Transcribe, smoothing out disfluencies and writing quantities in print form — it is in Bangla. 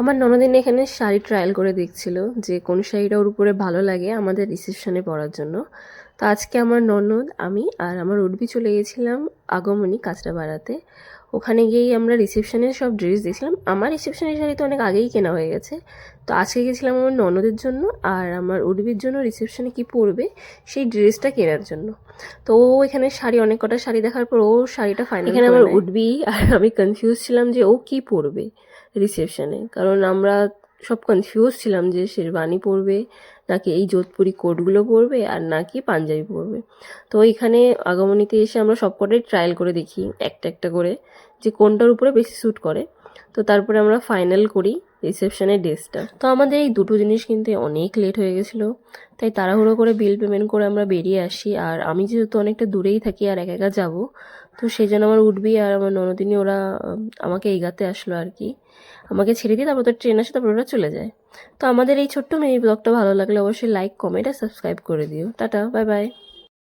আমার ননদিন এখানে শাড়ি ট্রায়াল করে দেখছিল যে কোন শাড়িটা ওর উপরে ভালো লাগে আমাদের রিসেপশনে পরার জন্য। তো আজকে আমার ননদ, আমি আর আমার উর্বি চলে গেছিলাম আগমনী কাঁচরাপাড়াতে। ওখানে গিয়েই আমরা রিসেপশনের সব ড্রেস দেখছিলাম। আমার রিসেপশনের শাড়ি তো অনেক আগেই কেনা হয়ে গেছে। তো আজকে গেছিলাম আমার ননদের জন্য আর আমার উর্বির জন্য রিসেপশনে কি পরবে সেই ড্রেসটা কেনার জন্য। তো ও এখানে শাড়ি, অনেক কটা শাড়ি দেখার পর ও শাড়িটা ফাইনাল করে নেয়। এখানে আমার উর্বি আর আমি কনফিউজ ছিলাম যে ও কি পরবে রিসেপশনে, কারণ আমরা সব কনফিউজ ছিলাম যে শেরবানি পরবে নাকি এই যোধপুরি কোটগুলো পরবে আর নাকি পাঞ্জাবি পরবে। তো এখানে আগমনীতে এসে আমরা সবকটাই ট্রায়াল করে দেখি একটা একটা করে যে কোনটার উপরে বেশি স্যুট করে। তো তারপরে আমরা ফাইনাল করি রিসেপশনের ড্রেসটা। তো আমাদের এই দুটো জিনিস কিনতে অনেক লেট হয়ে গেছিলো, তাই তাড়াহুড়ো করে বিল পেমেন্ট করে আমরা বেরিয়ে আসি। আর আমি যেহেতু অনেকটা দূরেই থাকি আর একা একা যাবো, তো সেই জন্য আমার উঠবি আর আমার ননদিনী ওরা আমাকে এগাতে আসলো আর কি, আমাকে ছেড়ে দিয়ে তারপর তো ট্রেন আসে, তারপর ওরা চলে যায়। তো আমাদের এই ছোট্ট মিনি ব্লগটা ভালো লাগলে অবশ্যই লাইক, কমেন্ট আর সাবস্ক্রাইব করে দিও। Tata, bye bye.